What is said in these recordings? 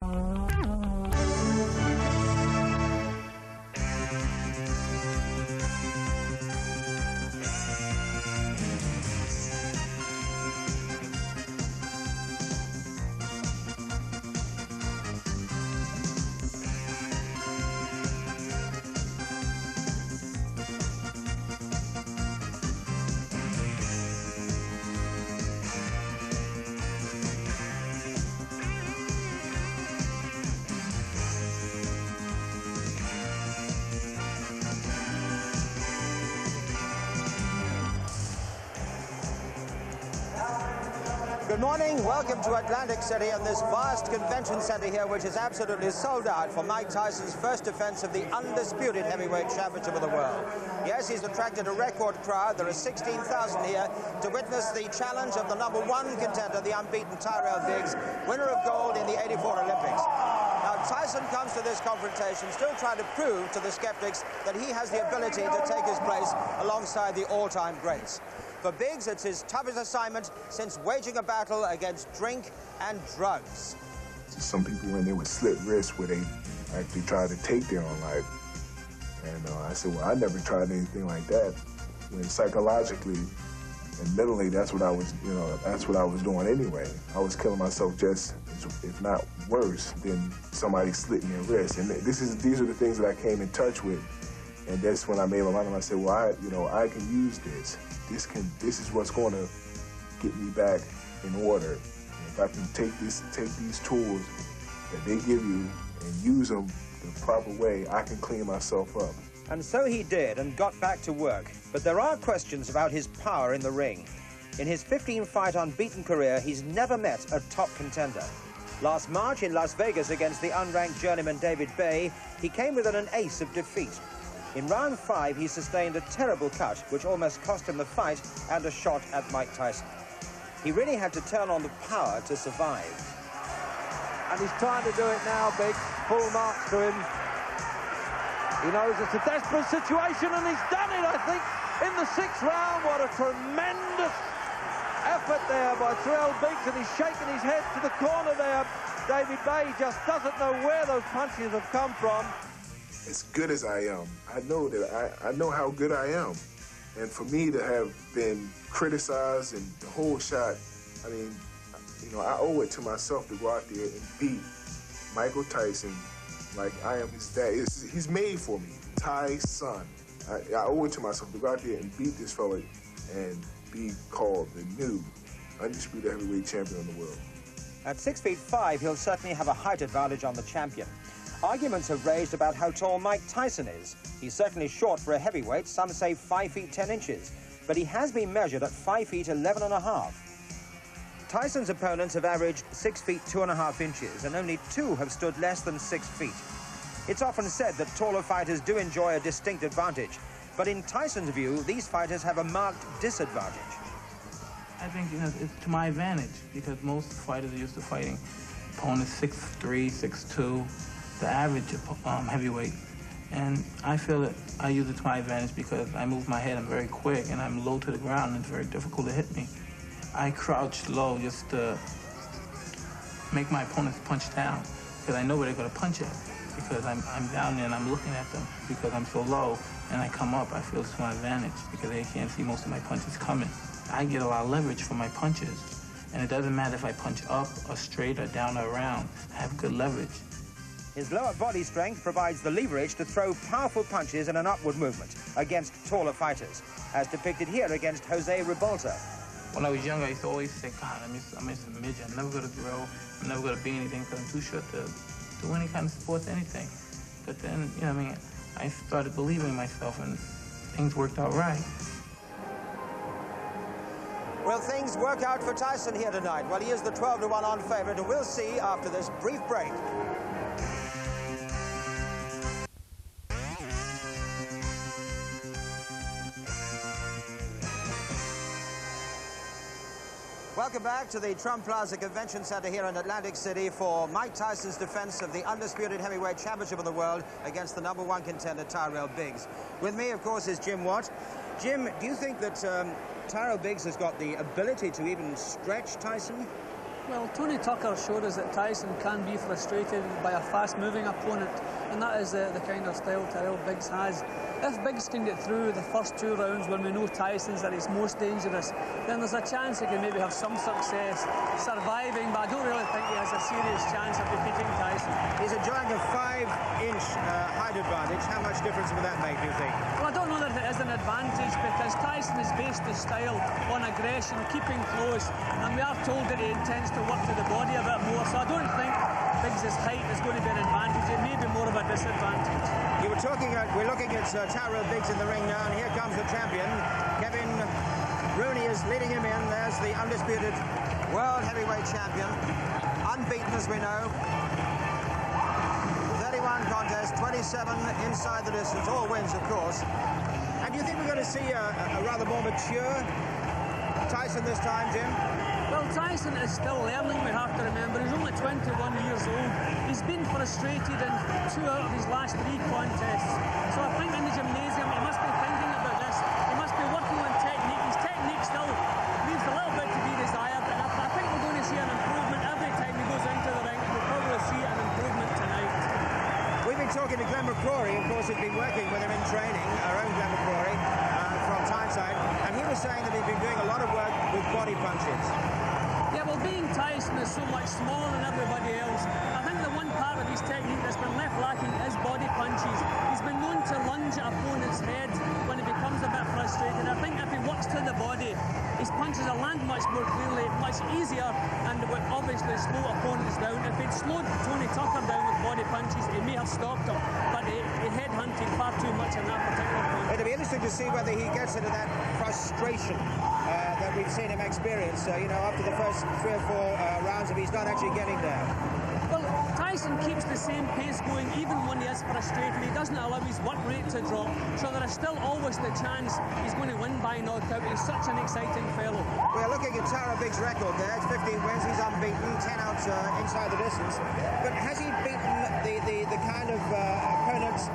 Good morning, welcome to Atlantic City and this vast convention center here, which is absolutely sold out for Mike Tyson's first defense of the undisputed heavyweight championship of the world. Yes, he's attracted a record crowd. There are 16,000 here to witness the challenge of the #1 contender, the unbeaten Tyrell Biggs, winner of gold in the '84 Olympics. Now, Tyson comes to this confrontation still trying to prove to the skeptics that he has the ability to take his place alongside the all-time greats. For Biggs, it's his toughest assignment since waging a battle against drink and drugs. Some people, when they would slit wrists where they actually tried to take their own life. And I said, well, I never tried anything like that. When psychologically and mentally, that's what I was, that's what I was doing anyway. I was killing myself just, if not worse, than somebody slitting their wrist. And these are the things that I came in touch with. And that's when I made my mind up. I said, well, I can use this. This is what's going to get me back in order. And if I can take these tools that they give you and use them the proper way, I can clean myself up. And so he did and got back to work. But there are questions about his power in the ring. In his 15-fight unbeaten career, he's never met a top contender. Last March in Las Vegas against the unranked journeyman David Bay, he came within an ace of defeat. In round 5, he sustained a terrible cut, which almost cost him the fight and a shot at Mike Tyson. He really had to turn on the power to survive. And he's trying to do it now, Biggs. Full marks to him. He knows it's a desperate situation, and he's done it, I think, in the 6th round. What a tremendous effort there by Tyrell Biggs, and he's shaking his head to the corner there. David Bay just doesn't know where those punches have come from. As good as I am, I know that I know how good I am. And for me to have been criticized and the whole shot, I mean, I owe it to myself to go out there and beat Michael Tyson like I am his dad. He's made for me, Tyson. I owe it to myself to go out there and beat this fella and be called the new undisputed heavyweight champion of the world. At 6'5", he'll certainly have a height advantage on the champion. Arguments have raised about how tall Mike Tyson is. He's certainly short for a heavyweight, some say 5 feet 10 inches, but he has been measured at 5 feet 11.5. Tyson's opponents have averaged 6 feet 2.5 inches, and only 2 have stood less than 6 feet. It's often said that taller fighters do enjoy a distinct advantage, but in Tyson's view, these fighters have a marked disadvantage. I think it's to my advantage, because most fighters are used to fighting opponents 6'3", 6'2", the average heavyweight. And I feel that I use it to my advantage because I move my head, I'm very quick, and I'm low to the ground, and it's very difficult to hit me. I crouch low just to make my opponents punch down, because I know where they're going to punch at, because I'm down there and I'm looking at them. Because I'm so low and I come up, I feel it's to my advantage, because they can't see most of my punches coming. I get a lot of leverage from my punches, and it doesn't matter if I punch up or straight or down or around. I have good leverage. His lower body strength provides the leverage to throw powerful punches in an upward movement against taller fighters, as depicted here against Jose Ribalta. When I was younger, I used to always say, God, I'm just a midget. I'm never going to grow. I'm never going to be anything because I'm too short to do any kind of sports, anything. But then, I started believing in myself, and things worked out right. Will things work out for Tyson here tonight? Well, he is the 12-1 on favorite, and we'll see after this brief break. Welcome back to the Trump Plaza Convention Center here in Atlantic City for Mike Tyson's defense of the undisputed heavyweight championship of the world against the #1 contender, Tyrell Biggs. With me, of course, is Jim Watt. Jim, do you think that Tyrell Biggs has got the ability to even stretch Tyson? Well, Tony Tucker showed us that Tyson can be frustrated by a fast-moving opponent, and that is the kind of style Tyrell Biggs has. If Biggs can get through the first 2 rounds when we know Tyson's at his most dangerous, then there's a chance he can maybe have some success surviving, but I don't really think he has a serious chance of defeating Tyson. He's enjoying a 5-inch height advantage. How much difference will that make, do you think? Well, I don't know that it is an advantage, because Tyson has based his style on aggression, keeping close, and we are told that he intends to work to the body a bit more, so I don't think Biggs' height is going to be an advantage. It may be more of a disadvantage. You were talking, we're looking at Tyrell Biggs in the ring now, and here comes the champion. Kevin Rooney is leading him in. There's the undisputed world heavyweight champion. Unbeaten, as we know. 31 contests, 27 inside the distance, all wins, of course. And do you think we're going to see a rather more mature Tyson this time, Jim? Well, Tyson is still learning, we have to remember. He's only 21 years old. He's been frustrated in 2 out of his last 3 contests. So I think in the gymnasium, he must be thinking about this. He must be working on technique. His technique still leaves a little bit to be desired. And I think we're going to see an improvement every time he goes into the ring. And we'll probably see an improvement tonight. We've been talking to Glenn McCrory, of course, who's been working with him in training, our own Glenn McCrory, from Tyneside. And he was saying that he's been doing a lot of work with body punches. Yeah, well, being Tyson is so much smaller than everybody else. I think the one part of his technique that's been left lacking is body punches. He's been known to lunge at opponent's head when he becomes a bit frustrated. I think if he works to the body, his punches will land much more clearly, much easier, and would obviously slow opponents down. If he'd slowed Tony Tucker down with body punches, he may have stopped him, but he headhunted far too much in that particular point. It'll be interesting to see whether he gets into that frustration that we've seen him experience, you know, after the first 3 or 4 rounds, if he's not actually getting there. Well, Tyson keeps the same pace going even when he is frustrated. He doesn't allow his work rate to drop, so there is still always the chance he's going to win by knockout. He's such an exciting fellow. We're looking at Tyrell Biggs' record there. It's 15 wins, he's unbeaten, 10 out inside the distance. But has he beaten the kind of opponents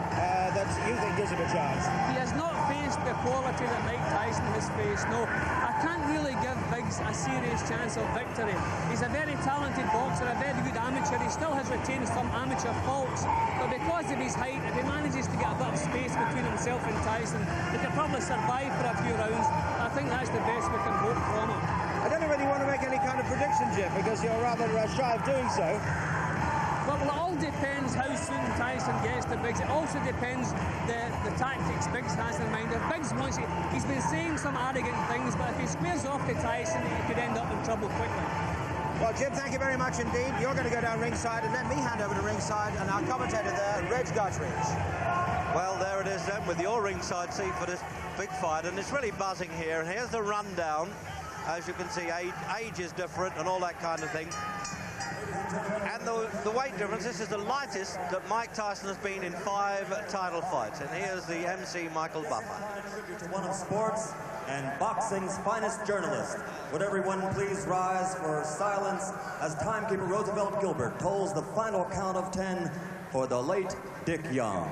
that you think gives him a chance? He has not faced the quality that Mike Tyson has faced, no. I can't really give Biggs a serious chance of victory. He's a very talented boxer, a very good amateur. He still has retained some amateur faults, but because of his height, if he manages to get a bit of space between himself and Tyson, he could probably survive for a few rounds. I think that's the best we can hope from him. I don't really want to make any kind of prediction, Jim, because you're rather shy of doing so. Well, it all depends how soon Tyson gets to Biggs. It also depends the tactics Biggs has in mind. If Biggs wants it, he's been saying some arrogant things, but if he squares off to Tyson, he could end up in trouble quickly. Well, Jim, thank you very much indeed. You're going to go down ringside, and let me hand over to ringside and our commentator there, Reg Guthridge. Well, there it is then, with your ringside seat for this big fight, and it's really buzzing here. And here's the rundown. As you can see, age is different and all that kind of thing. And the weight difference, this is the lightest that Mike Tyson has been in 5 title fights. And here's the MC, Michael Buffer. To one of sports and boxing's finest journalist. Would everyone please rise for silence as timekeeper Roosevelt Gilbert tolls the final count of 10 for the late Dick Young.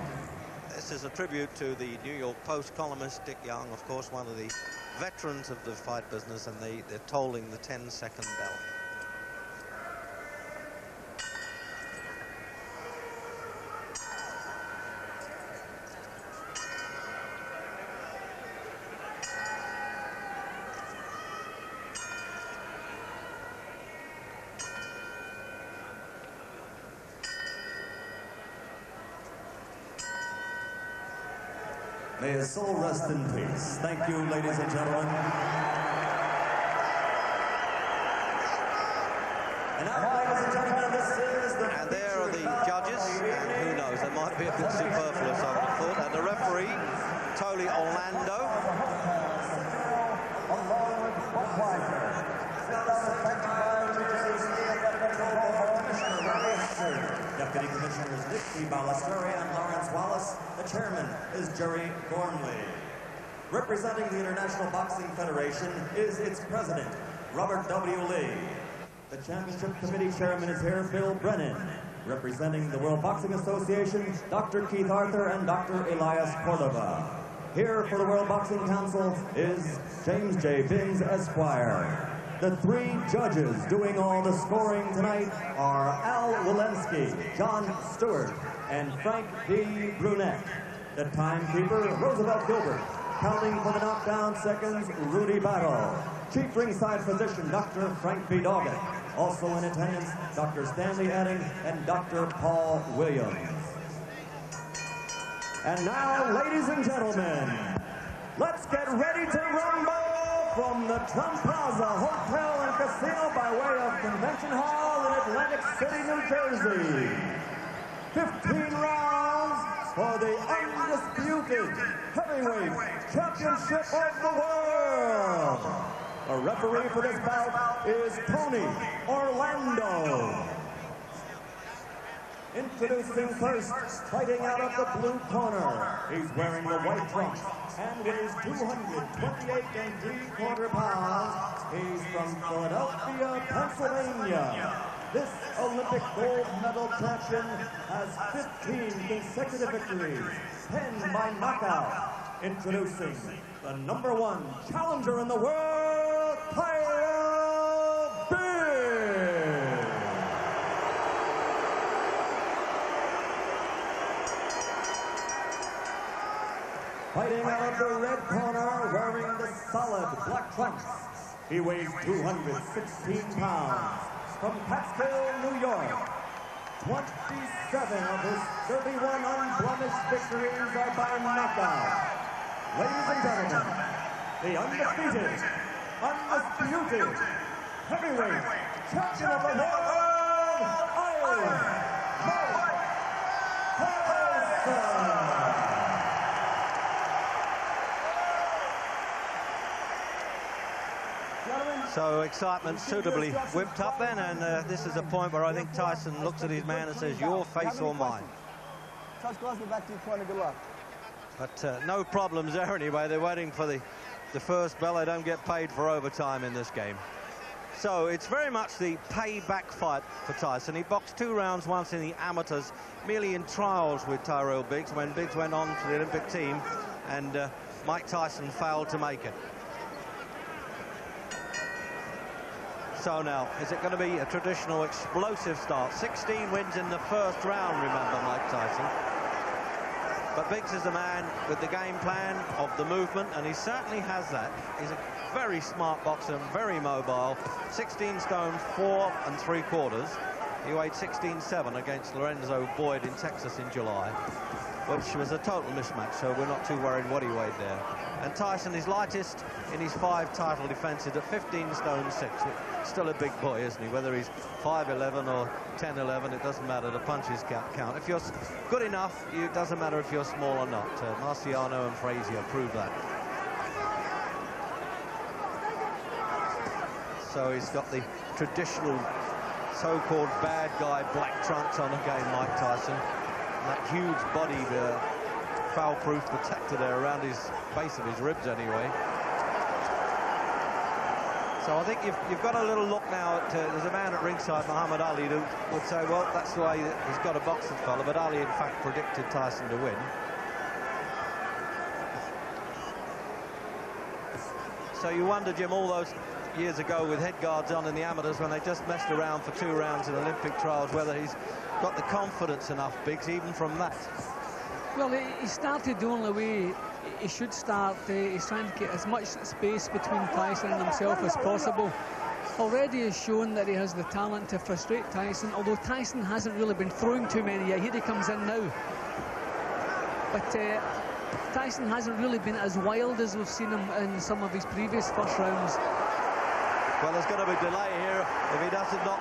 This is a tribute to the New York Post columnist Dick Young, of course, one of the veterans of the fight business, and they're tolling the 10-second bell. May his soul rest in peace. Thank you, ladies and gentlemen. And now, ladies and gentlemen, this is the... And there are the judges, and who knows, they might be a bit superfluous, I would have thought. And the referee, Tony Orlando. Deputy Commissioners Dick Ballesteri and Lawrence Wallace. The chairman is Jerry Gormley. Representing the International Boxing Federation is its president, Robert W. Lee. The championship committee chairman is here, Bill Brennan. Representing the World Boxing Association, Dr. Keith Arthur and Dr. Elias Cordova. Here for the World Boxing Council is James J. Binns, Esquire. The three judges doing all the scoring tonight are Al Walensky, John Stewart, and Frank D. Brunette. The timekeeper, Roosevelt Gilbert. Counting for the knockdown seconds, Rudy Battle. Chief ringside physician, Dr. Frank B. Doggett. Also in attendance, Dr. Stanley Edding and Dr. Paul Williams. And now, ladies and gentlemen, let's get ready to rumble from the Trump Plaza Hotel and Casino by way of Convention Hall in Atlantic City, New Jersey. 15 rounds for the undisputed heavyweight championship of the world. A referee for this bout is Tony Orlando. Introducing first, fighting out of the blue corner. He's wearing the white trunks and weighs 228 3/4 pounds. He's from Philadelphia, Pennsylvania. This Olympic gold medal champion has 15 consecutive victories, 10 by knockout. Introducing the #1 challenger in the world, Tyrell. Fighting out of the red corner, wearing the solid black trunks. He weighs 216 pounds. From Catskill, New York. 27 of his 31 unblemished victories are by knockout. Ladies and gentlemen, the undefeated, undisputed, heavyweight champion of the world, Mike Tyson. So excitement suitably whipped up then, and this is a point where I think Tyson looks at his man and says, your face or mine. Touch gloves, go back to your corner, good luck. But no problems there anyway. They're waiting for the first bell. They don't get paid for overtime in this game. So it's very much the payback fight for Tyson. He boxed 2 rounds once in the amateurs, merely in trials with Tyrell Biggs, when Biggs went on to the Olympic team, and Mike Tyson failed to make it. So now, is it going to be a traditional explosive start? 16 wins in the first round, remember, Mike Tyson. But Biggs is the man with the game plan of the movement, and he certainly has that. He's a very smart boxer, very mobile. 16 stone, 4 3/4. He weighed 16.7 against Lorenzo Boyd in Texas in July, which was a total mismatch, so we're not too worried what he weighed there. And Tyson is lightest in his 5 title defences at 15 stone 6. Still a big boy, isn't he? Whether he's 5'11 or 10'11, it doesn't matter. The punches count. If you're good enough, it doesn't matter if you're small or not. Marciano and Frazier prove that. So he's got the traditional so-called bad guy black trunks on again, Mike Tyson. And that huge body, foul-proof protector there around his base of his ribs anyway. So I think you've got a little look now at, there's a man at ringside, Muhammad Ali, who would say, well, that's the way that he's got a boxing fella, but Ali in fact predicted Tyson to win. So you wonder, Jim, all those years ago with head guards on in the amateurs when they just messed around for 2 rounds in Olympic trials, whether he's got the confidence enough, Biggs, even from that. Well, he started the only way he should start. He's trying to get as much space between Tyson and himself as possible. Already has shown that he has the talent to frustrate Tyson, although Tyson hasn't really been throwing too many yet. Here he comes in now. But Tyson hasn't really been as wild as we've seen him in some of his previous first rounds. Well, there's going to be delay here if he doesn't knock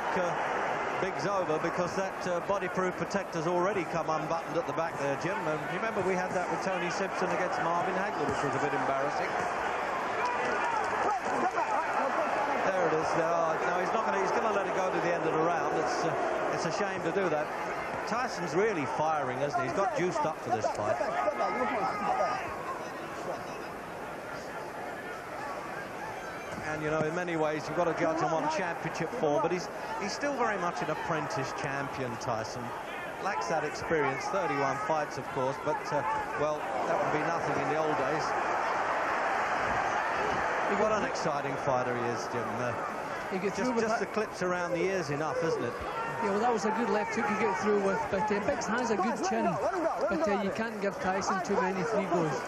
Biggs over, because that bodyproof protector's already come unbuttoned at the back there, Jim. And remember, we had that with Tony Simpson against Marvin Hagler, which was a bit embarrassing. There it is. No, he's not going to. He's going to let it go to the end of the round. It's a shame to do that. Tyson's really firing, isn't he? He's got juiced up for this fight. And, you know, in many ways, you've got to judge him on championship form, but he's still very much an apprentice champion, Tyson. Lacks that experience, 31 fights, of course, but, well, that would be nothing in the old days. What an exciting fighter he is, Jim. You get through with just the clips around the ears enough, isn't it? Yeah, well, that was a good left hook to get through with, but Biggs has a good chin, but you can't give Tyson too many free goes.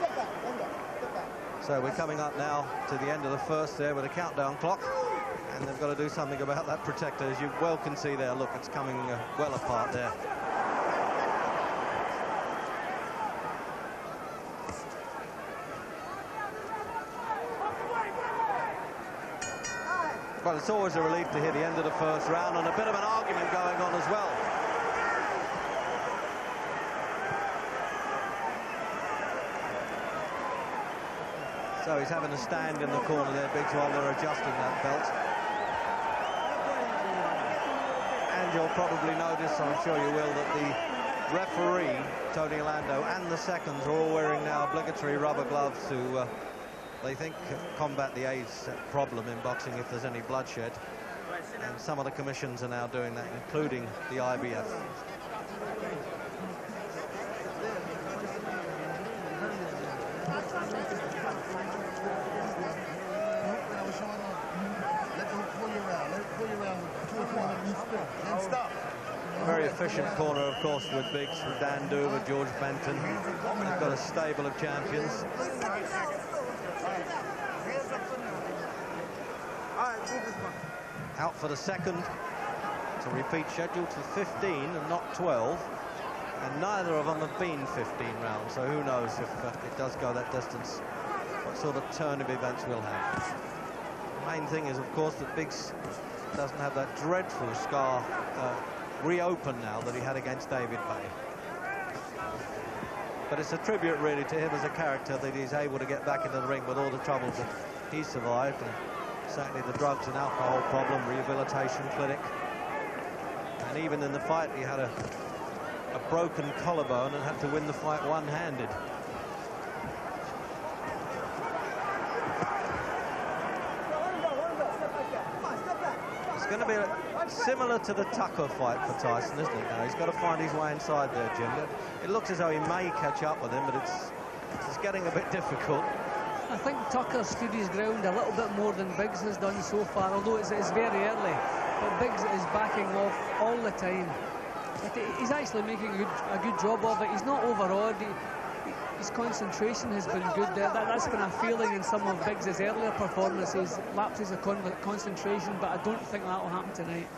So we're coming up now to the end of the first there with a countdown clock, and they've got to do something about that protector. As you well can see there, look, it's coming well apart there. Well, it's always a relief to hear the end of the first round, and a bit of an argument going on as well. So he's having a stand in the corner there, Biggs, while they're adjusting that belt. And you'll probably notice, I'm sure you will, that the referee, Tony Orlando, and the seconds are all wearing now obligatory rubber gloves to, they think, combat the AIDS problem in boxing if there's any bloodshed. And some of the commissions are now doing that, including the IBF. A very efficient corner, of course, with Biggs, with Dan Duva, George Benton. They've got a stable of champions. Out for the second to repeat, scheduled to 15 and not 12, and neither of them have been 15 rounds, so who knows if it does go that distance, what sort of turn of events we'll have. The main thing is, of course, that Biggs doesn't have that dreadful scar reopened now that he had against David Bay. But it's a tribute really to him as a character that he's able to get back into the ring with all the troubles that he survived, and certainly the drugs and alcohol problem, rehabilitation clinic. And even in the fight, he had a broken collarbone and had to win the fight one-handed. It's going to be similar to the Tucker fight for Tyson, isn't it? Now he's got to find his way inside there, Jim. It looks as though he may catch up with him, but it's getting a bit difficult. I think Tucker stood his ground a little bit more than Biggs has done so far, although it's very early. But Biggs is backing off all the time. But he's actually making a good job of it. He's not overawed. His concentration has been good there. That's been a feeling in some of Biggs' earlier performances, lapses of concentration, but I don't think that will happen tonight.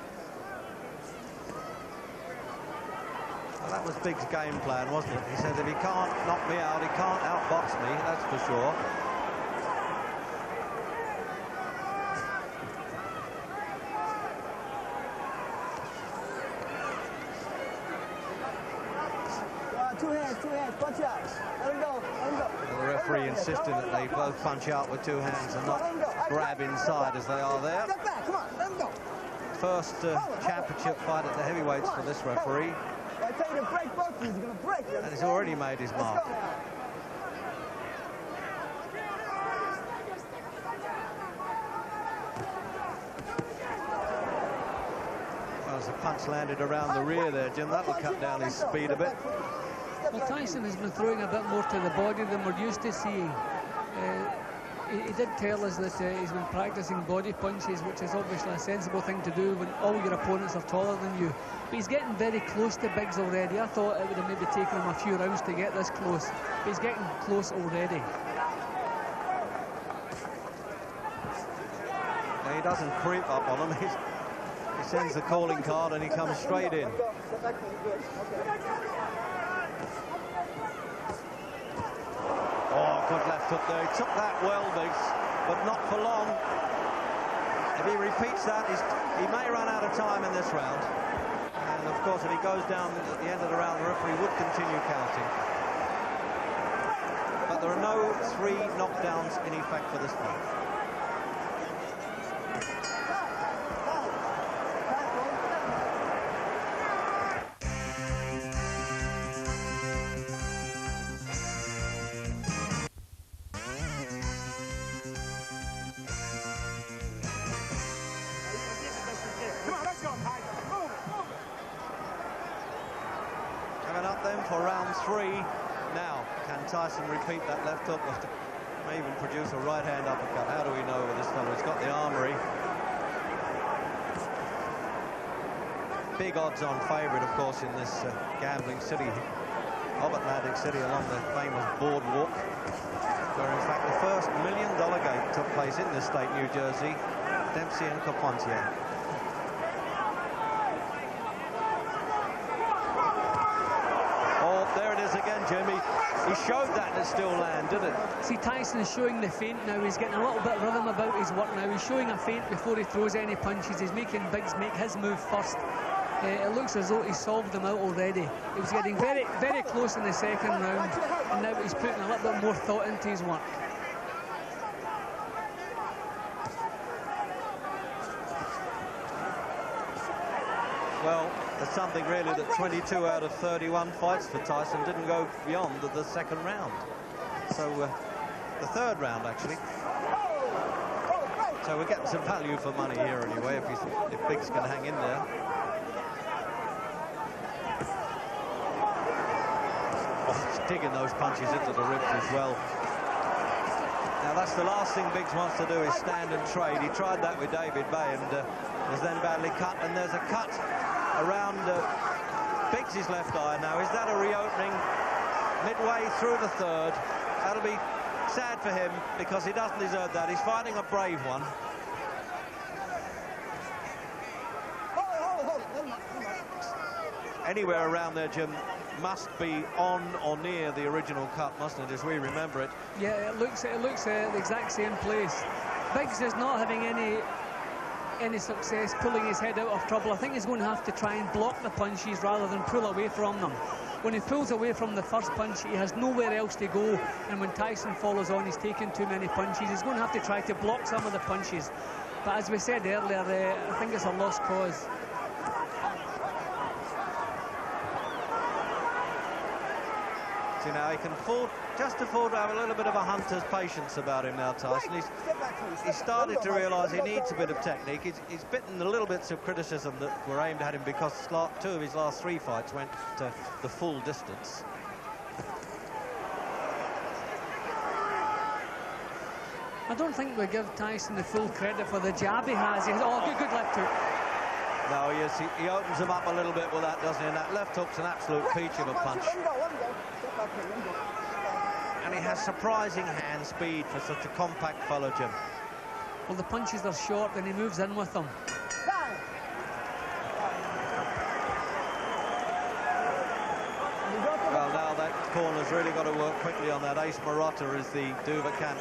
Well, that was Biggs' game plan, wasn't it? He said if he can't knock me out, he can't outbox me, that's for sure. Two hands, punch out. Let him go, let him go. The referee insisting that they both punch out with two hands and not grab inside as they are there. Step back, come on, let him go. First championship fight at the heavyweights for this referee. I tell you to break both of these, he's going to break. And he's already made his mark. Well, as the punch landed around the rear there, Jim, that'll cut down his speed a bit. Well, Tyson has been throwing a bit more to the body than we're used to seeing. He did tell us that he's been practicing body punches, which is obviously a sensible thing to do when all your opponents are taller than you. But he's getting very close to Biggs already. I thought it would have maybe taken him a few rounds to get this close. But he's getting close already. Now, he doesn't creep up on him. He sends the calling card and he comes straight in. Oh, good left hook there. He took that well, Biggs, but not for long. If he repeats that, he may run out of time in this round. And, of course, if he goes down at the end of the round, the referee would continue counting. But there are no 3 knockdowns in effect for this fight. For round 3 now. Can Tyson repeat that left hook? May even produce a right hand uppercut. How do we know with this fellow? He's got the armory. big odds-on favourite, of course, in this gambling city of Atlantic City along the famous boardwalk, where in fact the first $1 million game took place in this state, New Jersey. Dempsey and Carpentier. Oh, there it is again, Jimmy. He showed that and it still landed, didn't it? See, Tyson is showing the feint now. He's getting a little bit of rhythm about his work now. He's showing a feint before he throws any punches. He's making Biggs make his move first. It looks as though he's solved them out already. He was getting very, very close in the second round, and now he's putting a little bit more thought into his work. Well, it's something really that 22 out of 31 fights for Tyson didn't go beyond the second round. So the third round, actually. So we're getting some value for money here anyway, if Biggs can hang in there. Oh, he's digging those punches into the ribs as well. Now that's the last thing Biggs wants to do, is stand and trade. He tried that with David Bay and was then badly cut, and there's a cut around Biggs' left eye now. Is that a reopening midway through the third? That'll be sad for him because he doesn't deserve that. He's fighting a brave one. Anywhere around there, Jim, must be on or near the original cut, mustn't it, as we remember it? Yeah, it looks the exact same place. Biggs is not having any success pulling his head out of trouble. I think he's going to have to try and block the punches rather than pull away from them. When he pulls away from the first punch, he has nowhere else to go, and when Tyson follows on, he's taking too many punches. He's going to have to try to block some of the punches, but as we said earlier, I think it's a lost cause. See, now he can just afford to have a little bit of a hunter's patience about him now, Tyson. He's started to realise he needs a bit of technique. He's bitten the little bits of criticism that were aimed at him because two of his last 3 fights went to the full distance. I don't think we give Tyson the full credit for the jab he has. Oh, good left hook. No, yes, he opens him up a little bit with that, doesn't he? And that left hook's an absolute peach of a punch. And he has surprising hand speed for such a compact fellow, Jim. Well, the punches are short and he moves in with them. Well, now that corner's really got to work quickly on that. Ace Marotta is the Duvacant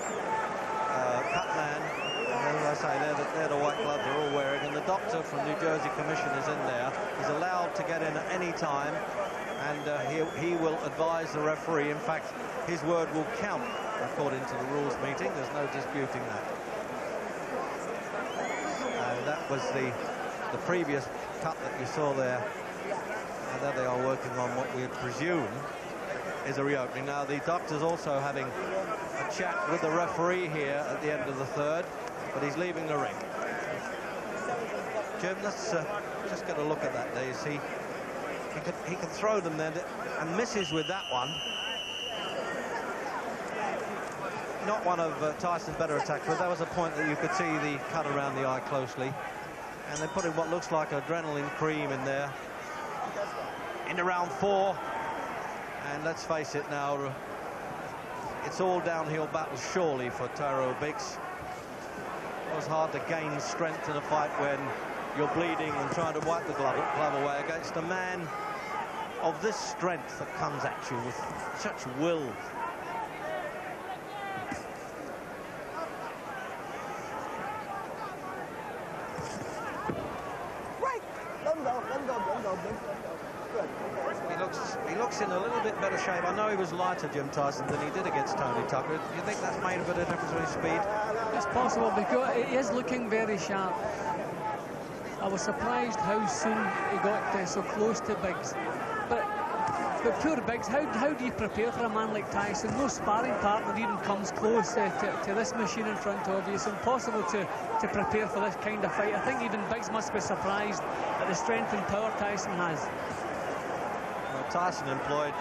cut man. And as I say, they're the white gloves they're all wearing. And the doctor from New Jersey Commission is in there. He's allowed to get in at any time. And he will advise the referee. In fact, his word will count according to the rules meeting. There's no disputing that. And that was the previous cut that you saw there. And there they are working on what we presume is a reopening. Now the doctor's also having a chat with the referee here at the end of the third, but he's leaving the ring. Jim, let's just get a look at that. There you see. He can throw them there and misses with that one. Not one of Tyson's better attacks, but that was a point that you could see the cut around the eye closely. And they're putting what looks like adrenaline cream in there. Into round 4. And let's face it now, it's all downhill battle surely for Tyrell Biggs. It was hard to gain strength in a fight when you're bleeding and trying to wipe the glove away against a man of this strength that comes at you with such will. He looks in a little bit better shape. I know he was lighter, Jim Tyson, than he did against Tony Tucker. Do you think that's made a bit of difference with his speed? It's possible because he is looking very sharp. I was surprised how soon he got so close to Biggs. But poor Biggs, how do you prepare for a man like Tyson? No sparring partner even comes close to this machine in front of you. It's impossible to prepare for this kind of fight. I think even Biggs must be surprised at the strength and power Tyson has. Well, Tyson employed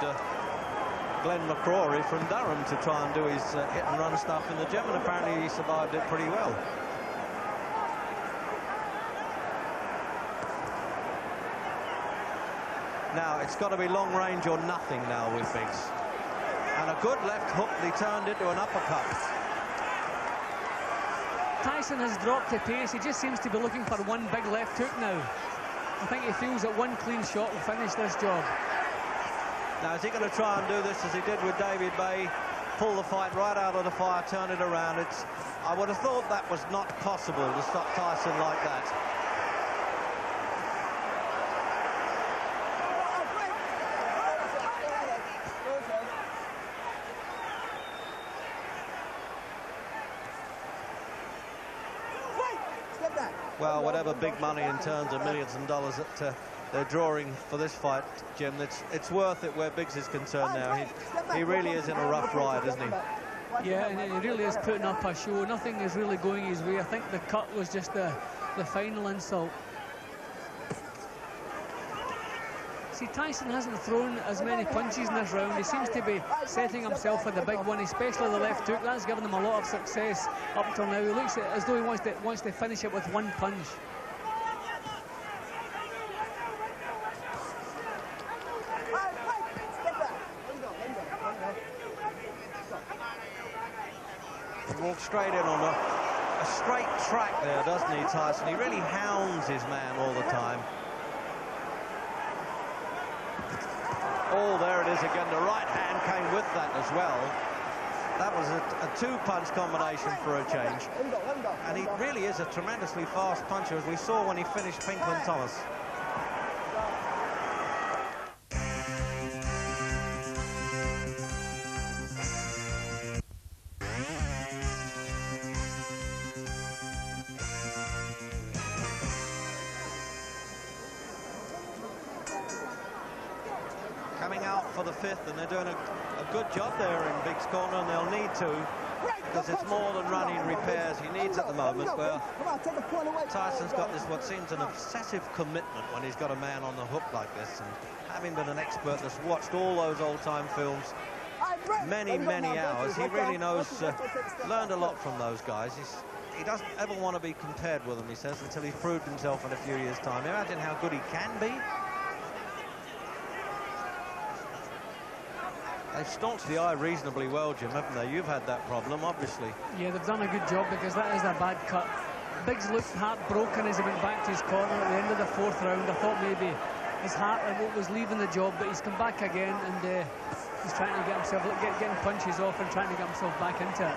Glenn McCrory from Durham to try and do his hit and run stuff in the gym, and apparently he survived it pretty well. Now, it's got to be long range or nothing now with Biggs. And a good left hook that he turned into an uppercut. Tyson has dropped the pace. He just seems to be looking for one big left hook now. I think he feels that one clean shot will finish this job. Now, is he going to try and do this as he did with David Bay? Pull the fight right out of the fire, turn it around. I would have thought that was not possible to stop Tyson like that. Well, whatever big money in terms of millions of dollars that they're drawing for this fight, Jim, it's worth it where Biggs is concerned now. He really is in a rough ride, isn't he? Yeah, and he really is putting up a show. Nothing is really going his way. I think the cut was just the final insult. See, Tyson hasn't thrown as many punches in this round. He seems to be setting himself for the big one, especially the left hook. That's given him a lot of success up until now. He looks as though he wants to finish it with one punch. He walks straight in on a straight track there, doesn't he, Tyson? He really hounds his man all the time. Oh, there it is again. The right hand came with that as well. That was a two-punch combination for a change. And he really is a tremendously fast puncher, as we saw when he finished Pinkland Thomas. Coming out for the fifth, and they're doing a good job there in Biggs' corner, and they'll need to, because it's more than running repairs he needs at the moment. Well, Tyson's got this, what seems an obsessive commitment when he's got a man on the hook like this, and having been an expert that's watched all those old-time films many, many hours, he really knows, learned a lot from those guys. He doesn't ever want to be compared with them, he says, until he's proved himself in a few years' time. Imagine how good he can be. They've staunched the eye reasonably well, Jim, haven't they? You've had that problem, obviously. Yeah, they've done a good job, because that is a bad cut. Biggs looked heartbroken as he went back to his corner at the end of the fourth round. I thought maybe his heart was leaving the job, but he's come back again, and he's trying to get himself, getting punches off and trying to get himself back into it.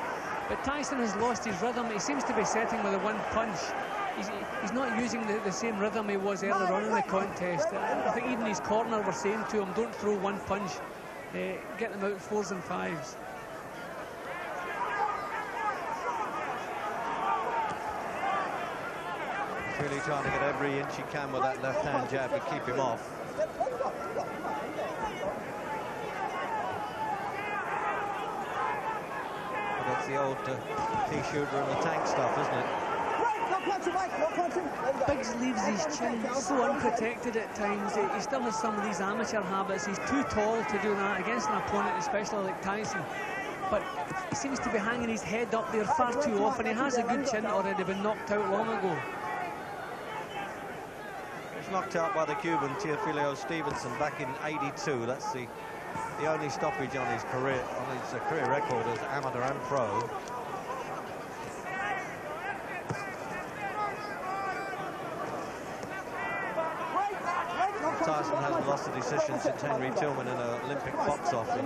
But Tyson has lost his rhythm. He seems to be setting with a one punch. He's not using the same rhythm he was earlier on in the contest. I think even his corner were saying to him, don't throw one punch. Get them out 4s and 5s. He's really trying to get every inch he can with that left-hand jab to keep him off. But that's the old pea shooter and the tank stuff, isn't it? Biggs leaves his chin so unprotected at times. He still has some of these amateur habits. He's too tall to do that against an opponent, especially like Tyson. But he seems to be hanging his head up there far too often. He has a good chin already, been knocked out long ago. He was knocked out by the Cuban Teofilio Stevenson back in '82. That's the only stoppage on his career record as amateur and pro. Tyson hasn't lost a decision since Henry Tillman in an Olympic box-off in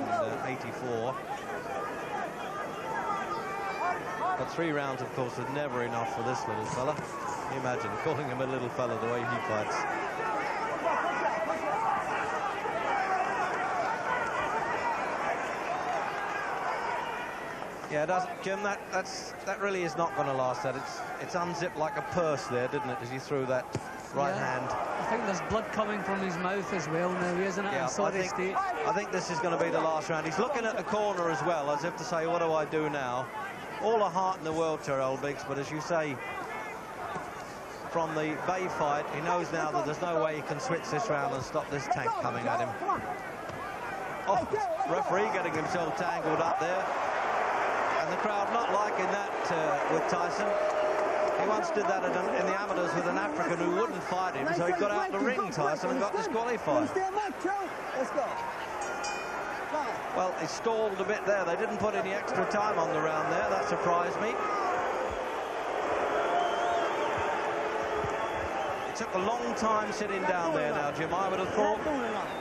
'84. But 3 rounds, of course, is never enough for this little fella. Can you imagine calling him a little fella the way he fights? Yeah, Jim, that really is not going to last. It's unzipped like a purse there, didn't it, as he threw that right hand. I think there's blood coming from his mouth as well now, isn't it? Yeah, I think this is going to be the last round. He's looking at the corner as well, as if to say, what do I do now? All the heart in the world, Tyrell Biggs, but as you say, from the Bay fight, he knows now that there's no way he can switch this round and stop this tank coming at him. Oh, referee getting himself tangled up there. And the crowd not liking that with Tyson. He once did that in the amateurs with an African who wouldn't fight him, so he got out the ring, Tyson, and got disqualified. Let's go. Well, he stalled a bit there. They didn't put any extra time on the round there. That surprised me. It took a long time sitting down there now, Jim. I would have thought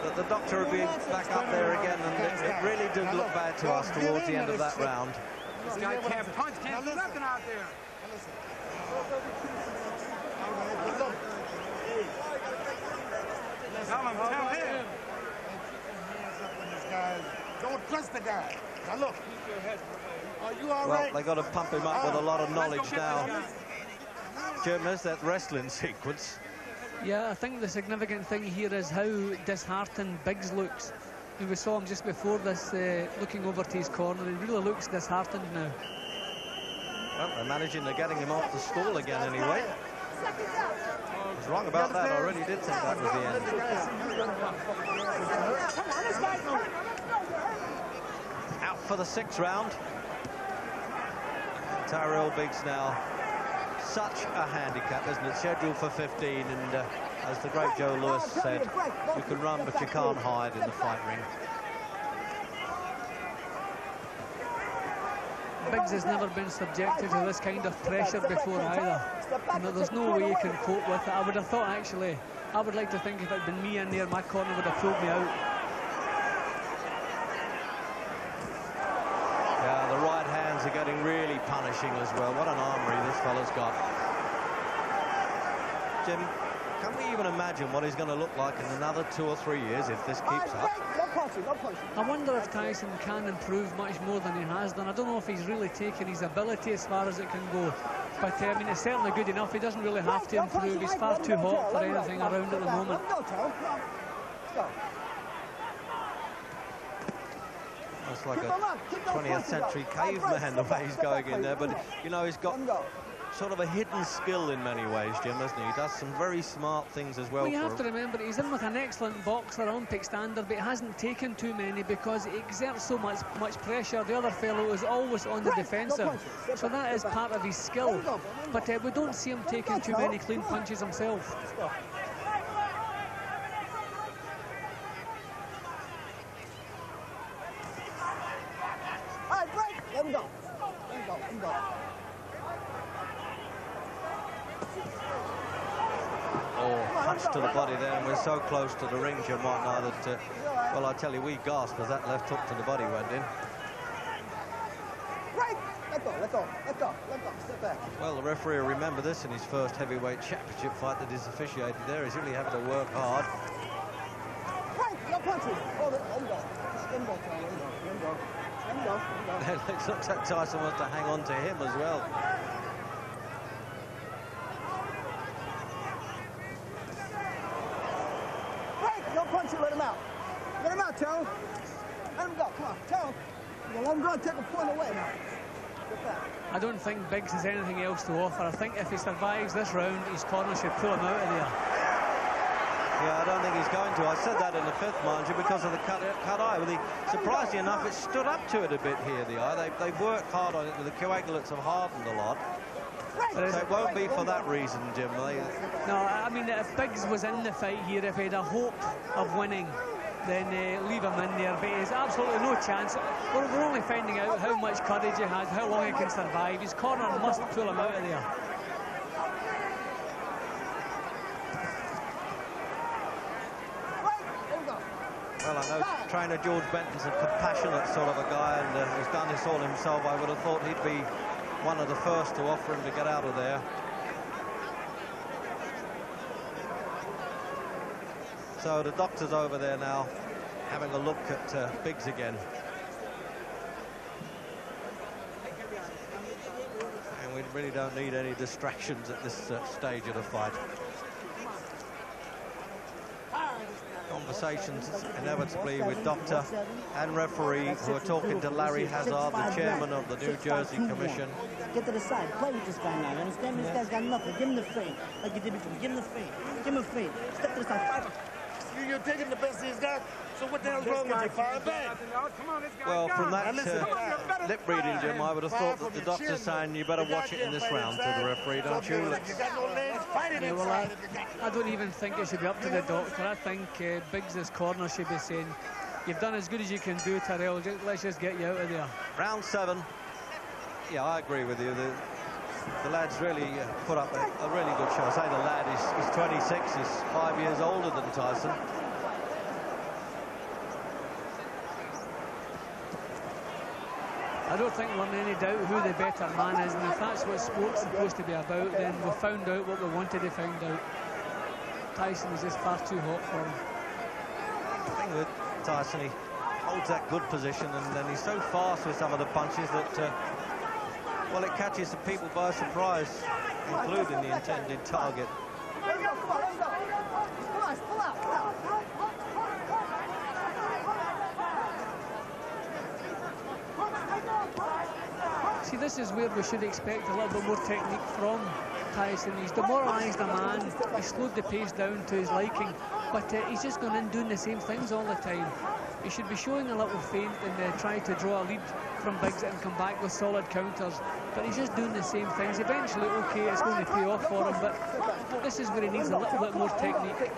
that the doctor would be back up there again, and it really did look bad to us towards the end of that round. This guy can't punch, can't do nothing out there. Tell him. Don't trust the guy. Now look. Are you all right? Well, they got to pump him up with a lot of knowledge now. Jim, there's that wrestling sequence. Yeah, I think the significant thing here is how disheartened Biggs looks. We saw him just before this, looking over to his corner. He really looks disheartened now. Well, they're managing to getting him off the stool again anyway. I was wrong about that. I already did think that was the end. Out for the 6th round. Tyrell Biggs now. Such a handicap, isn't it? Scheduled for 15, and as the great Joe Lewis said, you can run but you can't hide in the fight ring. Biggs has never been subjected to this kind of pressure before either. You know, there's no way he can cope with it. I would have thought, actually, I would like to think if it had been me in there, my corner would have pulled me out. Yeah, the right hands are getting really punishing as well. What an armory this fella's got. Jim, can we even imagine what he's going to look like in another 2 or 3 years if this keeps up? I wonder if Tyson can improve much more than he has done. I don't know if he's really taken his ability as far as it can go. But, I mean, it's certainly good enough. He doesn't really have to improve. He's far too hot for anything around at the moment. It's like a 20th century caveman the way he's going in there. But, you know, he's got sort of a hidden skill in many ways, Jim, hasn't he? He does some very smart things as well. Well, you have to remember, he's in with an excellent boxer, Olympic standard, but he hasn't taken too many because he exerts so much pressure. The other fellow is always on the defensive, so that is part of his skill. But we don't see him taking too many clean punches himself. All right, break. Let him go. Let him go. Let him go. Punch to the body there, and we're so close to the ring, Jim, right now that, well, I tell you, we gasped as that left hook to the body went in. Right. Let go, let go, let go, let go. Step back. Well, the referee will remember this in his first heavyweight championship fight that he's officiated there. He's really having to work hard. Right, no punches. Hold it, let him go. Let him go, Tom. Let him go, let him go. Let him go, let him go. It looks like Tyson wants to hang on to him as well. Punch it, let him out. Let him out, Tyrell. Let him go. Come on, Tyrell. Let him go and take a point away now. Get back. I don't think Biggs has anything else to offer. I think if he survives this round, his corner should pull him out of there. Yeah, I don't think he's going to. I said that in the 5th, mind you, because of the cut eye. Well, surprisingly enough, it stood up to it a bit here, the eye. They've worked hard on it. The coagulates have hardened a lot. So it won't be for that reason, Jim. No, I mean, if Biggs was in the fight here, if he had a hope of winning, then leave him in there. But he has absolutely no chance. We're only finding out how much courage he has, how long he can survive. His corner must pull him out of there. Well, I know trainer George Benton's a compassionate sort of a guy, and he's done this all himself. I would have thought he'd be one of the first to offer him to get out of there. So the doctor's over there now, having a look at Biggs again. And we really don't need any distractions at this stage of the fight. Conversations inevitably with doctor and referee, who are talking to Larry Hazard, the chairman of the New Jersey Commission. Get to the side. Play with this guy now. You understand me? This guy's got nothing. Give him the feint. Like you did before. Give him the feint. Give him a feint. Step to the side. Fight. you're taking the best of these guys. So what the hell's wrong with you? Fire back. Well, from that lip reading, Jim, I would have thought that the doctor's saying you better watch it in this round to the referee, don't you? You got no legs, fight it inside. I don't even think it should be up to the doctor. I think Biggs' corner should be saying, you've done as good as you can do, Tyrell. Let's just get you out of there. Round 7. Yeah, I agree with you. The lad's really put up a really good show. I say the lad, he's 26, he's 5 years older than Tyson. I don't think we're in any doubt who the better man is, and if that's what sport's supposed to be about, then we've found out what we wanted to find out. Tyson is just far too hot for him. The thing with Tyson, he holds that good position, and then he's so fast with some of the punches that, well, it catches the people by surprise, including the intended target. See, this is where we should expect a little bit more technique from Tyson. He's demoralised a man, he slowed the pace down to his liking, but he's just gone in doing the same things all the time. He should be showing a little feint and try to draw a lead from Biggs and come back with solid counters, but he's just doing the same things. Eventually, okay, it's going to pay off for him, but this is where he needs a little bit more technique.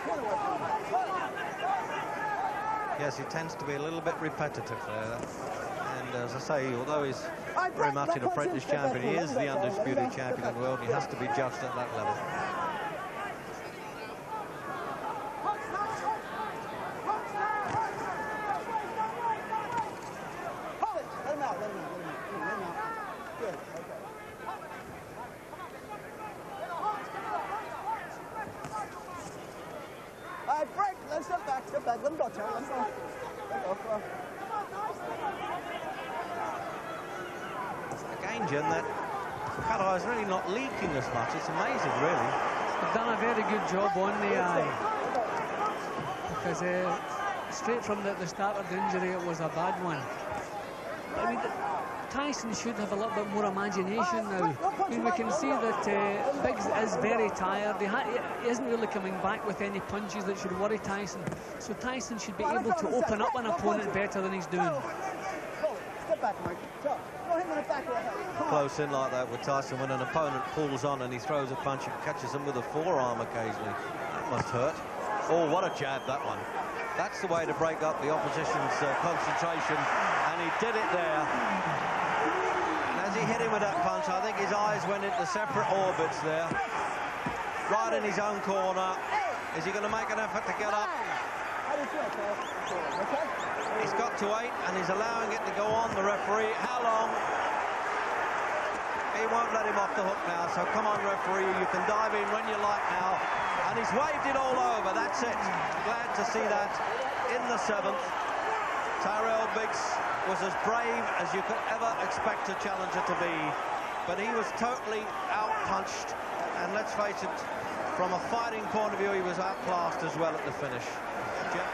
Yes, he tends to be a little bit repetitive there. And as I say, although he's very much an apprentice champion, he is the undisputed champion of the world. He has to be judged at that level. Break. Let's step back. Let him go, Tyrell. Let him go. Again, Jim, that cut eye is really not leaking as much. It's amazing, really. They've done a very good job on the eye, because straight from the start of the injury, it was a bad one. I mean, Tyson should have a little bit more imagination now. I mean, we can see that Biggs is very tired. He isn't really coming back with any punches that should worry Tyson. So Tyson should be able to open up an opponent better than he's doing. Step back, Mike. Throw him in the back of the head. Close in like that with Tyson, when an opponent pulls on and he throws a punch and catches him with a forearm occasionally. That must hurt. Oh, what a jab, that one. That's the way to break up the opposition's concentration, and he did it there. And as he hit him with that punch, I think his eyes went into separate orbits there. Right in his own corner. Is he going to make an effort to get up? How do you feel, Tyrell? Okay? He's got to 8, and he's allowing it to go on, the referee. How long? He won't let him off the hook now, so come on, referee, you can dive in when you like now. And he's waved it all over, that's it. Glad to see that in the 7th. Tyrell Biggs was as brave as you could ever expect a challenger to be, but he was totally outpunched, and let's face it, from a fighting point of view, he was outclassed as well at the finish. Jim?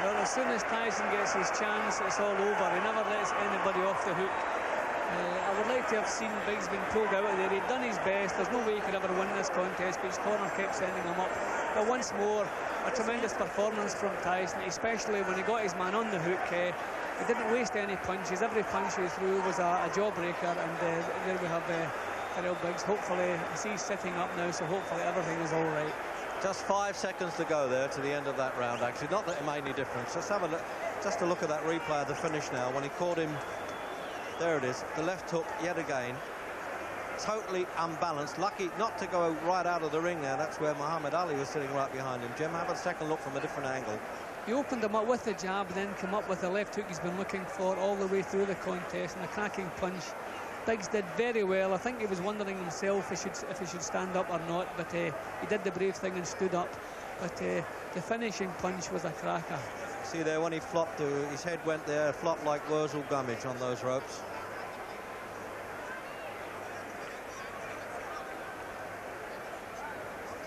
Well, as soon as Tyson gets his chance, it's all over. He never lets anybody off the hook. I would like to have seen Biggs being pulled out of there. He'd done his best. There's no way he could ever win this contest, but his corner kept sending him up. But once more, a tremendous performance from Tyson, especially when he got his man on the hook. He didn't waste any punches. Every punch he threw was a jawbreaker, and there we have Tyrell Biggs. Hopefully, he's sitting up now, so hopefully everything is all right. Just 5 seconds to go there to the end of that round, actually. Not that it made any difference. Just have a look, just a look at that replay of the finish now, when he caught him. There it is, the left hook yet again. Totally unbalanced. Lucky not to go right out of the ring now. That's where Muhammad Ali was sitting right behind him. Jim, have a second look from a different angle. He opened him up with the jab, then come up with the left hook he's been looking for all the way through the contest, and a cracking punch. Biggs did very well. I think he was wondering himself if he should stand up or not, but he did the brave thing and stood up. But the finishing punch was a cracker. See there, when he flopped, his head went there, flopped like Wurzel Gummidge on those ropes.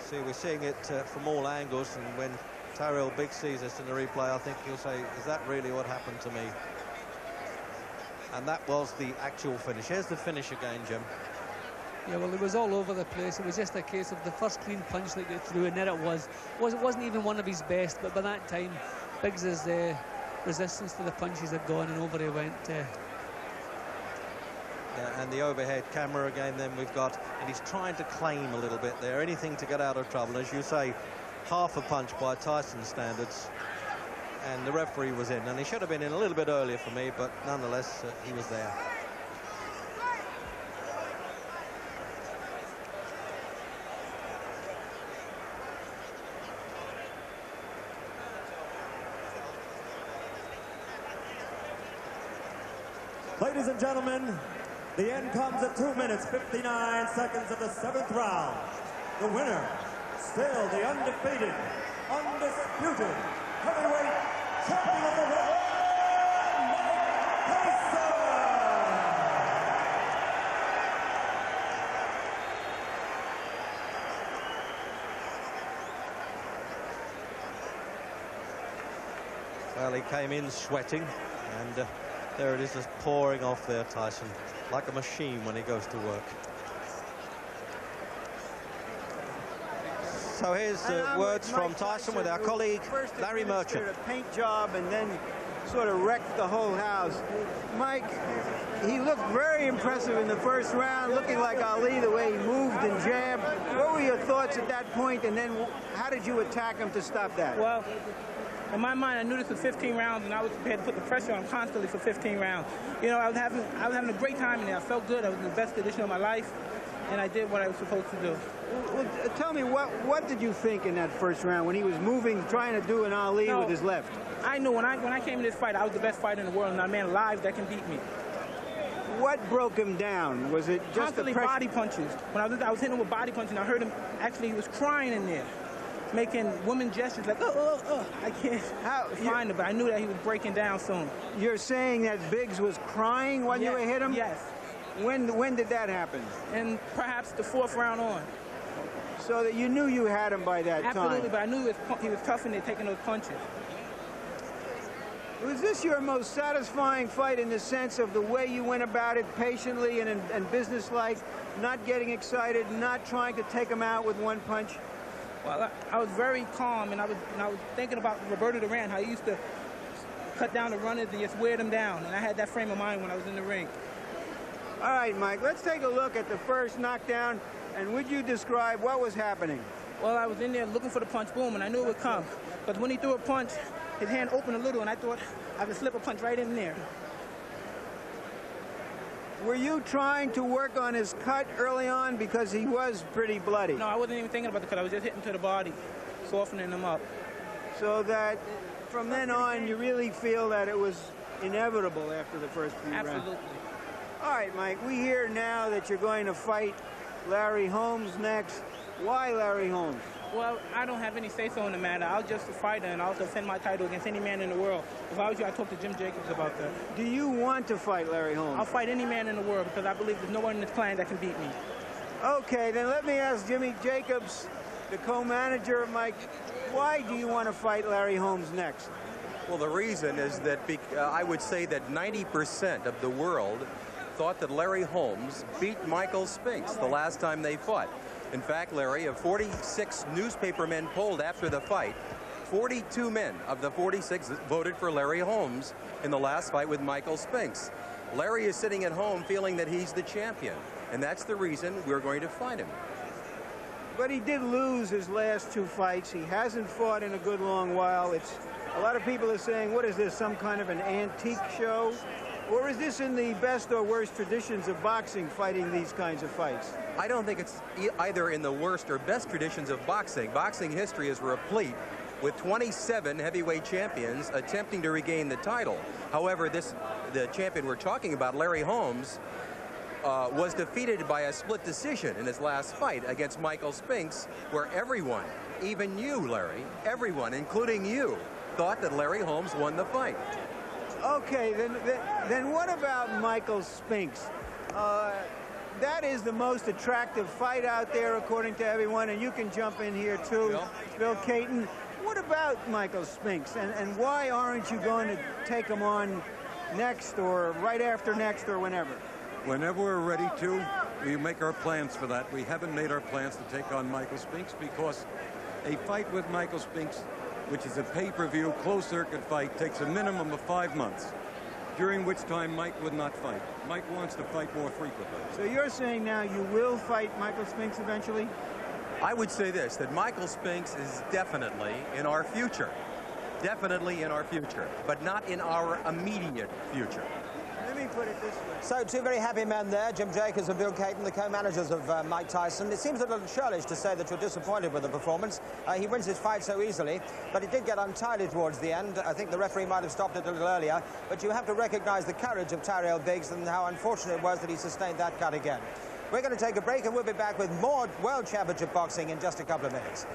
See, we're seeing it from all angles, and when Tyrell Biggs sees this in the replay, I think he'll say, is that really what happened to me? And that was the actual finish. Here's the finish again, Jim. Yeah, well, it was all over the place. It was just a case of the first clean punch that got through, and there it was. It wasn't even one of his best, but by that time, Biggs's resistance to the punches had gone, and over he went. And the overhead camera again then we've got, and he's trying to claim a little bit there, anything to get out of trouble. As you say, half a punch by Tyson standards, and the referee was in, and he should have been in a little bit earlier for me, but nonetheless he was there. Ladies and gentlemen, the end comes at 2 minutes, 59 seconds of the 7th round. The winner, still the undefeated, undisputed heavyweight champion of the world, Mike Tyson! Well, he came in sweating, and there it is, just pouring off there, Tyson, like a machine when he goes to work. So here's words from Tyson with our colleague Larry Merchant. A paint job and then sort of wrecked the whole house. Mike, he looked very impressive in the first round, looking like Ali, the way he moved and jabbed. What were your thoughts at that point, and then how did you attack him to stop that? Well, in my mind, I knew this was 15 rounds, and I was prepared to put the pressure on him constantly for 15 rounds. You know, I was having a great time in there. I felt good. I was in the best condition of my life, and I did what I was supposed to do. Well, tell me, what did you think in that first round when he was moving, trying to do an Ali with his left? I knew when I came to this fight, I was the best fighter in the world, and not a man alive that can beat me. What broke him down? Was it just constantly the pressure? Body punches. When I was hitting him with body punches, and I heard him, actually, he was crying in there, making woman gestures like, I can't find him, but I knew that he was breaking down soon. You're saying that Biggs was crying when you hit him? Yes. When did that happen? And perhaps the 4th round on. So that you knew you had him by that time? Absolutely, but I knew he was tough in there taking those punches. Was this your most satisfying fight in the sense of the way you went about it patiently and businesslike, not getting excited, not trying to take him out with one punch? Well, I was very calm, and I was thinking about Roberto Duran, how he used to cut down the runners and just wear them down, and I had that frame of mind when I was in the ring. All right, Mike, let's take a look at the first knockdown, and would you describe what was happening? Well, I was in there looking for the punch, boom, and I knew it would come. But when he threw a punch, his hand opened a little, and I thought I could slip a punch right in there. Were you trying to work on his cut early on because he was pretty bloody? No, I wasn't even thinking about the cut. I was just hitting to the body, softening him up. So that from then on, you really feel that it was inevitable after the first few rounds? Absolutely. All right, Mike, we hear now that you're going to fight Larry Holmes next. Why Larry Holmes? Well, I don't have any say-so in the matter. I'll just a fighter, and I'll defend my title against any man in the world. If I was you, I'd talk to Jim Jacobs about that. Do you want to fight Larry Holmes? I'll fight any man in the world because I believe there's no one in this clan that can beat me. Okay, then let me ask Jimmy Jacobs, the co-manager of Mike, why do you want to fight Larry Holmes next? Well, the reason is that I would say that 90% of the world thought that Larry Holmes beat Michael Spinks the last time they fought. In fact, Larry, of 46 newspaper men polled after the fight, 42 men of the 46 voted for Larry Holmes in the last fight with Michael Spinks. Larry is sitting at home feeling that he's the champion, and that's the reason we're going to fight him. But he did lose his last 2 fights. He hasn't fought in a good long while. A lot of people are saying, what is this, some kind of an antique show? Or is this in the best or worst traditions of boxing, fighting these kinds of fights? I don't think it's either in the worst or best traditions of boxing. Boxing history is replete with 27 heavyweight champions attempting to regain the title. However, the champion we're talking about, Larry Holmes, was defeated by a split decision in his last fight against Michael Spinks, where everyone, even you, Larry, everyone, including you, thought that Larry Holmes won the fight. Okay, then what about Michael Spinks? That is the most attractive fight out there, according to everyone, and you can jump in here too, Bill Caton. What about Michael Spinks, and why aren't you going to take him on next, or right after next, or whenever? Whenever we're ready to. We make our plans for that. We haven't made our plans to take on Michael Spinks because a fight with Michael Spinks, which is a pay-per-view, closed-circuit fight, takes a minimum of 5 months, during which time Mike would not fight. Mike wants to fight more frequently. So you're saying now you will fight Michael Spinks eventually? I would say this, that Michael Spinks is definitely in our future. Definitely in our future, but not in our immediate future. Let me put it this way. So, two very happy men there, Jim Jacobs and Bill Caton, the co-managers of Mike Tyson. It seems a little churlish to say that you're disappointed with the performance. He wins his fight so easily, but he did get untidy towards the end. I think the referee might have stopped it a little earlier, but you have to recognize the courage of Tyrell Biggs and how unfortunate it was that he sustained that cut again. We're going to take a break and we'll be back with more World Championship boxing in just a couple of minutes.